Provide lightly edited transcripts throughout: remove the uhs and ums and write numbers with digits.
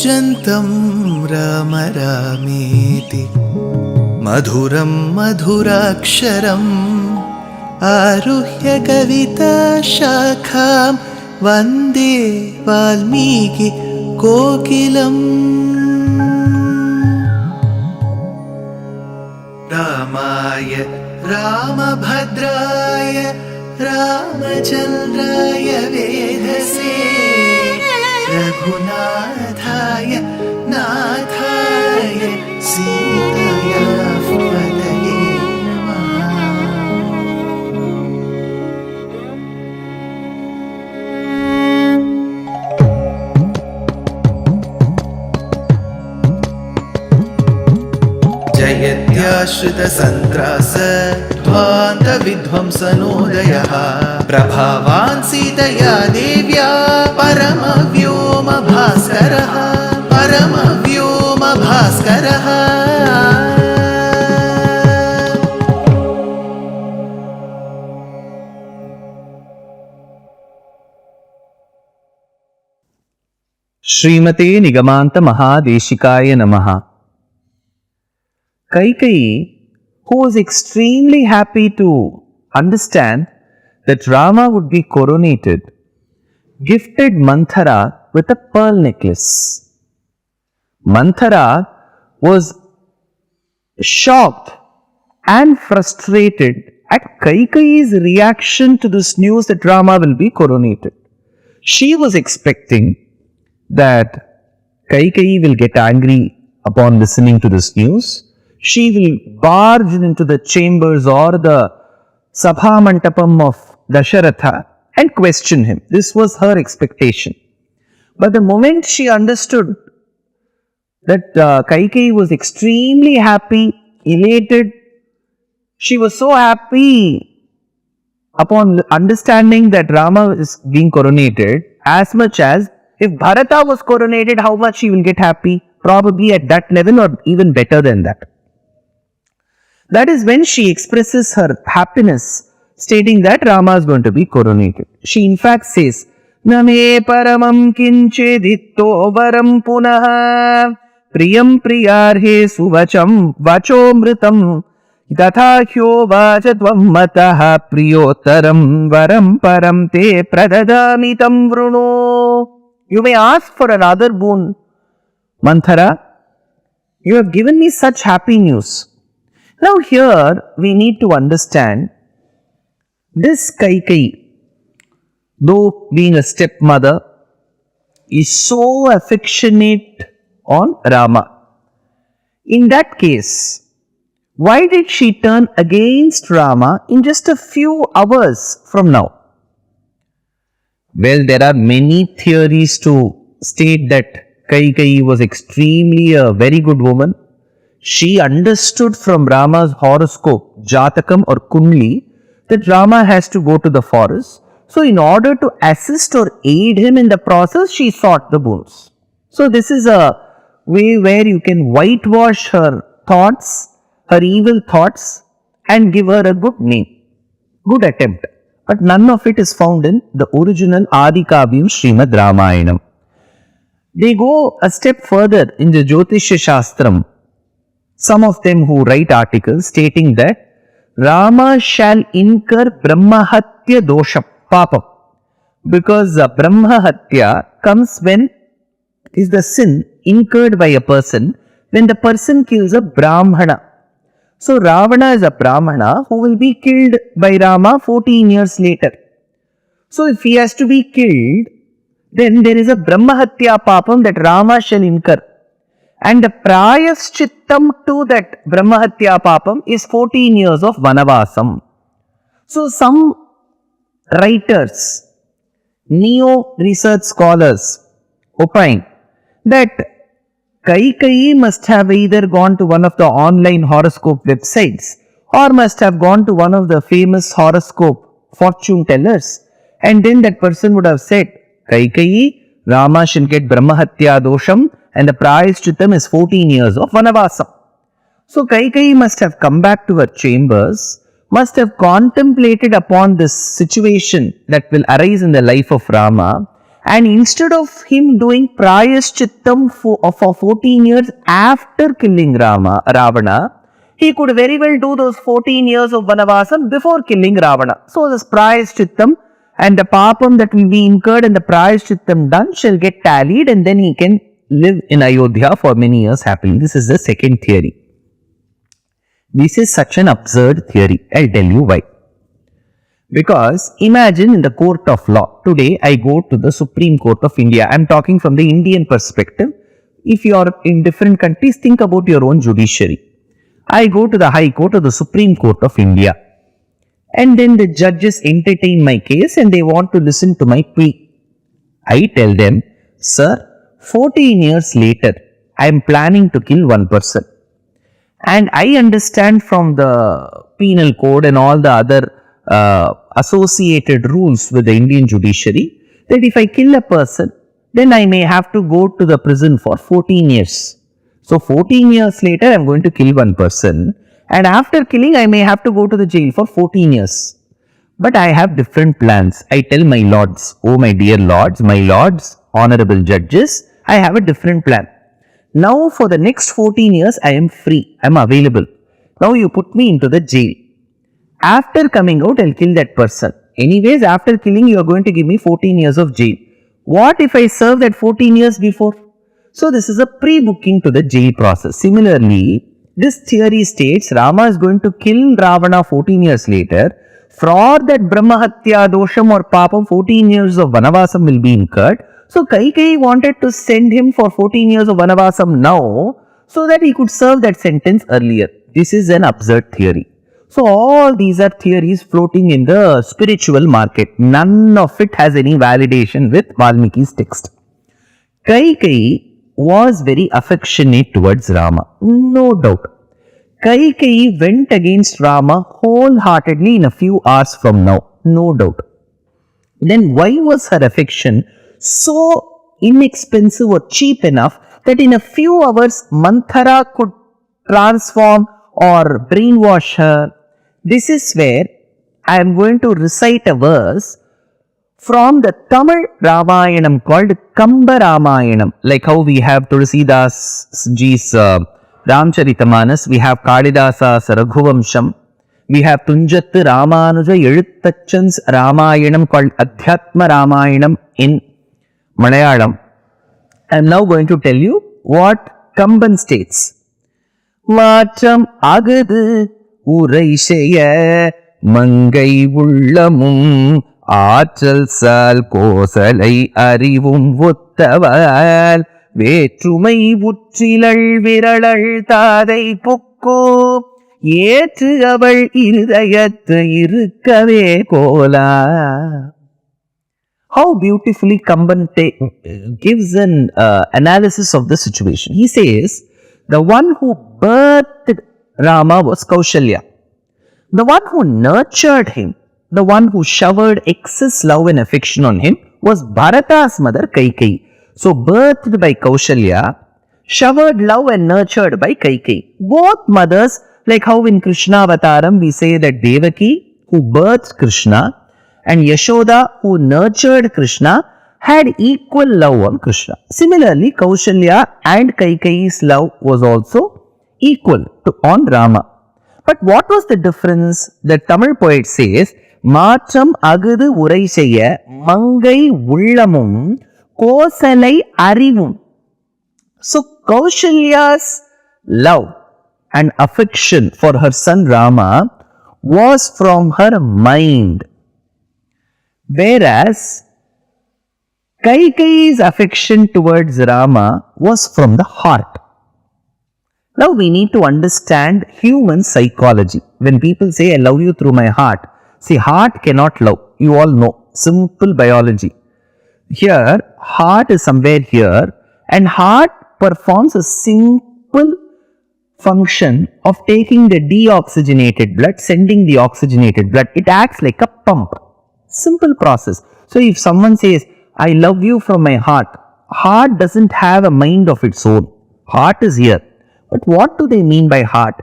कूजन्तं राम रामेति मधुरं मधुराक्षरम् आरुह्य कविताशाखां वन्दे वाल्मीकि कोकिलम्। रामाय रामभद्राय रामचन्द्राय वेधसे रघुनाथाय नाथाय सीताया पतये नमः। जयत्याश्रितसन्त्रास ध्वान्तविध्वंसनोदयः प्रभावान् सीतया देव्या परमव्योमभास्करः परमव्योमभास्करः। श्रीमते निगमान्त महादेशिकाय नमः। Kaikayi, who was extremely happy to understand that Rama would be coronated, gifted Manthara with a pearl necklace. Manthara was shocked and frustrated at Kaikayi's reaction to this news that Rama will be coronated. She was expecting that Kaikayi will get angry upon listening to this news. She will barge into the chambers or the Sabha Mantapam of Dasharatha and question him. This was her expectation. But the moment she understood that Kaikeyi was extremely happy, elated, she was so happy upon understanding that Rama is being coronated, as much as if Bharata was coronated, how much she will get happy? Probably at that level or even better than that. That is when she expresses her happiness, stating that Rama is going to be coronated. She in fact says, Name paramam kincheditto varam punaha priyam priyarhe suvacham vachomritam tatha hyo vajatvam mataha priyotaram varam param te pradadamitam vruno. You may ask for another boon, Manthara. You have given me such happy news. Now here we need to understand this Kaikeyi, though being a stepmother, is so affectionate on Rama. In that case, why did she turn against Rama in just a few hours from now? Well, there are many theories to state that Kaikeyi was extremely a very good woman. She understood from Rama's horoscope, Jatakam or Kundli, that Rama has to go to the forest. So in order to assist or aid him in the process, she sought the boons. So this is a way where you can whitewash her thoughts, her evil thoughts, and give her a good name. Good attempt. But none of it is found in the original Adi Kavyam Srimad Ramayanam. They go a step further in the Jyotishya Shastram. Some of them who write articles stating that Rama shall incur Brahmahatya dosha papam, because Brahmahatya comes when is the sin incurred by a person when the person kills a Brahmana. So Ravana is a Brahmana who will be killed by Rama 14 years later. So if he has to be killed, then there is a Brahmahatya papam that Rama shall incur. And the prayaschittam to that Brahmahatya papam is 14 years of Vanavasam. So some writers, neo-research scholars opine that Kaikeyi must have either gone to one of the online horoscope websites or must have gone to one of the famous horoscope fortune tellers, and then that person would have said, Kaikeyi, Rama shall get Brahmahatya dosham and the prayaschittam is 14 years of Vanavasam. So Kaikeyi must have come back to her chambers, must have contemplated upon this situation that will arise in the life of Rama, And instead of him doing prayaschittam for 14 years after killing Ravana, he could very well do those 14 years of Vanavasam before killing Ravana. So this prayaschittam and the papam that will be incurred and the prayaschittam done shall get tallied, and then he can live in Ayodhya for many years happily. This is the second theory. This is such an absurd theory. I'll tell you why. Because imagine in the court of law, today I go to the Supreme Court of India. I'm talking from the Indian perspective. If you are in different countries, think about your own judiciary. I go to the High Court or the Supreme Court of India. And then the judges entertain my case and they want to listen to my plea. I tell them, sir, 14 years later, I am planning to kill one person. And I understand from the penal code and all the other associated rules with the Indian judiciary that if I kill a person, then I may have to go to the prison for 14 years. So 14 years later, I am going to kill one person, and after killing, I may have to go to the jail for 14 years. But I have different plans. I tell my lords, oh my dear lords, my lords, honorable judges, I have a different plan. Now for the next 14 years, I am free, I am available. Now you put me into the jail. After coming out, I'll kill that person. Anyways, after killing, you are going to give me 14 years of jail. What if I serve that 14 years before? So this is a pre-booking to the jail process. Similarly, this theory states Rama is going to kill Ravana 14 years later. For that Brahmahatya dosham or papam, 14 years of Vanavasam will be incurred. So Kaikeyi wanted to send him for 14 years of Vanavasam now, so that he could serve that sentence earlier. This is an absurd theory. So all these are theories floating in the spiritual market. None of it has any validation with Valmiki's text. Kaikeyi was very affectionate towards Rama, no doubt. Kaikeyi went against Rama wholeheartedly in a few hours from now, no doubt. Then why was her affection so inexpensive or cheap enough that in a few hours Manthara could transform or brainwash her? This is where I am going to recite a verse from the Tamil Ramayanam called Kamba Ramayanam. Like how we have Tulsidas ji's Ramcharitamanas, we have Kalidasa's Raghuvamsham, we have Tunjattu Ramanuja Eluttachan's Ramayanam called Adhyatma Ramayanam in Malayalam. I am now going to tell you what Kamban states. Matram agadu urai seya mangai ullamum ஆற்றல் சால் கோசலை அறிவும் ஒத்தவால் வேற்றுமை உற்றிலள் விரளள் தாதை Poco ஏற்று அவள் இருதயத்து இருக்கவே Cola. How beautifully Kamban gives an analysis of the situation. He says, the one who birthed Rama was Kausalyā. The one who nurtured him, the one who showered excess love and affection on him was Bharata's mother Kaikeyi. So birthed by Kausalyā, showered love and nurtured by Kaikeyi. Both mothers, like how in Krishna Avataram we say that Devaki, who birthed Krishna, and Yashoda, who nurtured Krishna, had equal love on Krishna. Similarly, Kausalyā and Kaikeyi's love was also equal on Rama. But what was the difference? The Tamil poet says, Matram agadu urai செய்ய mangai ullamum kosalai arivum. So Kausalya's love and affection for her son Rama was from her mind, whereas Kaikeyi's affection towards Rama was from the heart. Now we need to understand human psychology. When people say, I love you through my heart, see, heart cannot love. You all know. Simple biology. Here, heart is somewhere here, and heart performs a simple function of taking the deoxygenated blood, sending the oxygenated blood. It acts like a pump. Simple process. So if someone says, I love you from my heart, heart doesn't have a mind of its own. Heart is here. But what do they mean by heart?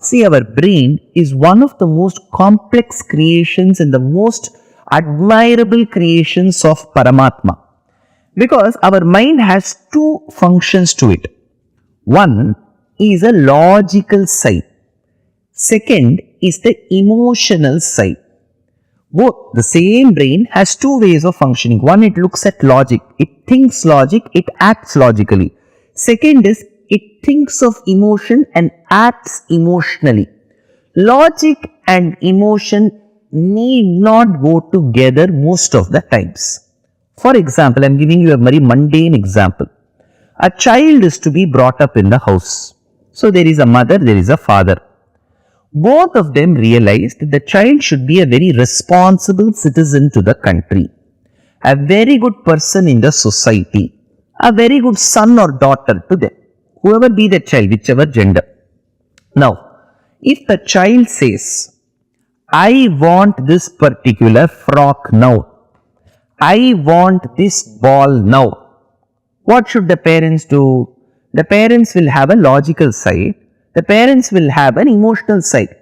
See, our brain is one of the most complex creations and the most admirable creations of Paramatma. Because our mind has two functions to it. One is a logical side. Second is the emotional side. Both, the same brain has two ways of functioning. One, it looks at logic. It thinks logic, it acts logically. Second is, it thinks of emotion and acts emotionally. Logic and emotion need not go together most of the times. For example, I am giving you a very mundane example. A child is to be brought up in the house. So there is a mother, there is a father. Both of them realized that the child should be a very responsible citizen to the country, a very good person in the society, a very good son or daughter to them, whoever be the child, whichever gender. Now, if the child says, I want this particular frock now, I want this ball now, what should the parents do? The parents will have a logical side. The parents will have an emotional side.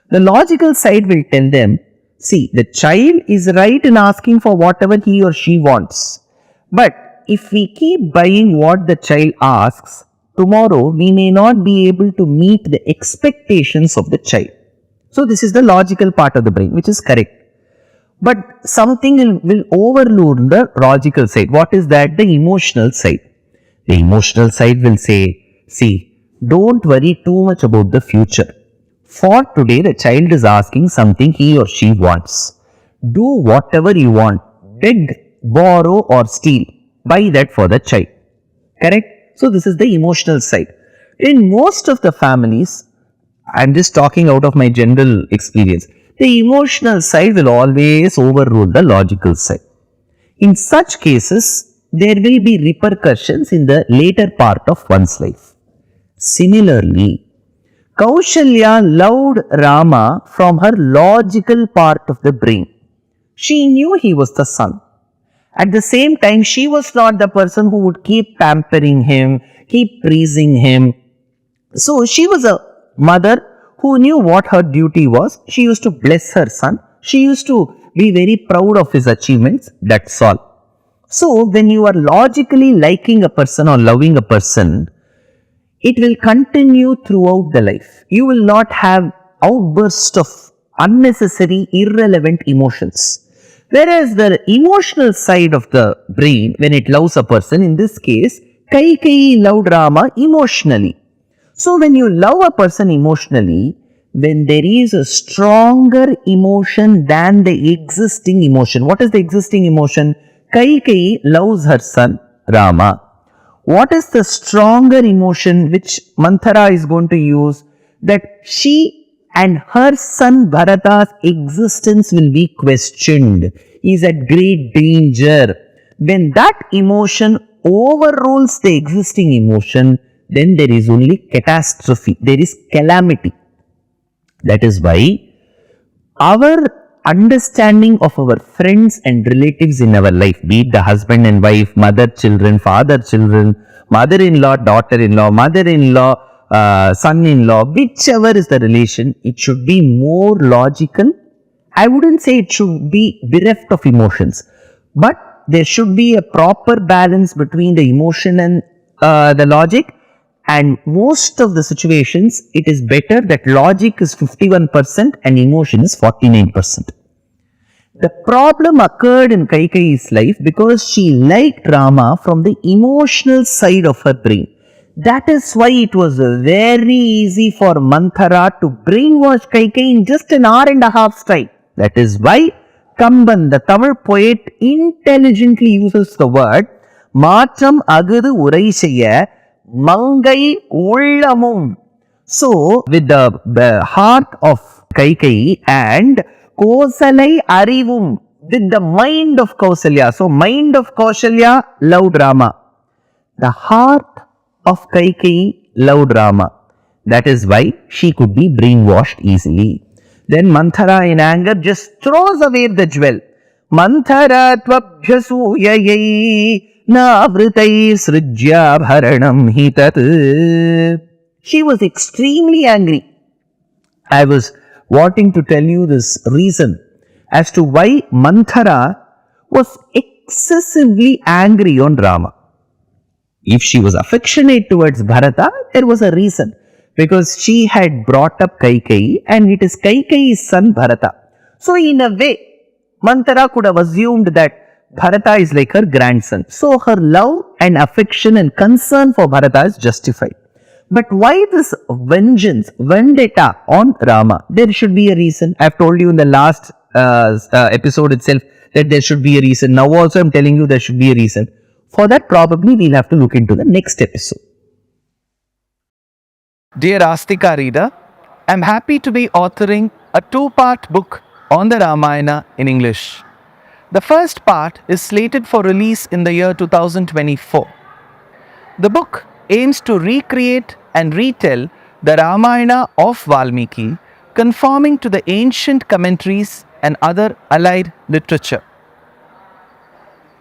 The logical side will tell them, see, the child is right in asking for whatever he or she wants. But if we keep buying what the child asks, tomorrow we may not be able to meet the expectations of the child. So this is the logical part of the brain, which is correct. But something will overload the logical side. What is that? The emotional side. The emotional side will say, see, don't worry too much about the future. For today, the child is asking something he or she wants. Do whatever you want. Beg, borrow or steal. Buy that for the child. Correct? So this is the emotional side. In most of the families, I am just talking out of my general experience, the emotional side will always overrule the logical side. In such cases, there will be repercussions in the later part of one's life. Similarly, Kausalyā loved Rama from her logical part of the brain. She knew he was the son. At the same time, she was not the person who would keep pampering him, keep praising him. So she was a mother who knew what her duty was. She used to bless her son. She used to be very proud of his achievements. That's all. So when you are logically liking a person or loving a person, it will continue throughout the life. You will not have outbursts of unnecessary, irrelevant emotions. Whereas the emotional side of the brain, when it loves a person, in this case, Kaikayi loved Rama emotionally. So when you love a person emotionally, when there is a stronger emotion than the existing emotion. What is the existing emotion? Kaikayi loves her son Rama. What is the stronger emotion which Manthara is going to use? That she and her son Bharata's existence will be questioned. He is at great danger. When that emotion overrules the existing emotion, then there is only catastrophe, there is calamity. That is why our understanding of our friends and relatives in our life, be it the husband and wife, mother, children, father, children, mother-in-law, daughter-in-law, mother-in-law, son-in-law, whichever is the relation, it should be more logical. I wouldn't say it should be bereft of emotions, but there should be a proper balance between the emotion and the logic. And most of the situations, it is better that logic is 51% and emotion is 49%. The problem occurred in Kaikayi's life because she liked Rama from the emotional side of her brain. That is why it was very easy for Manthara to brainwash Kaikayi in just an hour and a half's time. That is why Kamban, the Tamil poet, intelligently uses the word Maatram agadu urai seiya Mangai ullamum. So, with the heart of Kaikayi and Kausalyā arivum, with the mind of Kausalya. So, mind of Kausalyā loved Rama. The heart of Kaikayi loved Rama. That is why she could be brainwashed easily. Then Manthara in anger just throws away the jewel. Manthara tvabhyasuyayai navritai srijya bharanam hitat. She was extremely angry. I was wanting to tell you this reason as to why Manthara was excessively angry on Rama. If she was affectionate towards Bharata, there was a reason. Because she had brought up Kaikeyi and it is Kaikeyi's son Bharata. So in a way, Manthara could have assumed that Bharata is like her grandson. So her love and affection and concern for Bharata is justified. But why this vengeance, vendetta on Rama? There should be a reason. I have told you in the last episode itself that there should be a reason. Now also I am telling you there should be a reason. For that probably we'll have to look into the next episode. Dear Astika reader, I am happy to be authoring a 2-part book on the Ramayana in English. The first part is slated for release in the year 2024. The book aims to recreate and retell the Ramayana of Valmiki, conforming to the ancient commentaries and other allied literature.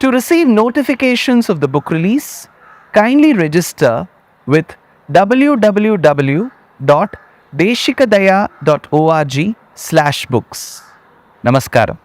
To receive notifications of the book release, kindly register with www.deshikadaya.org/books. Namaskaram.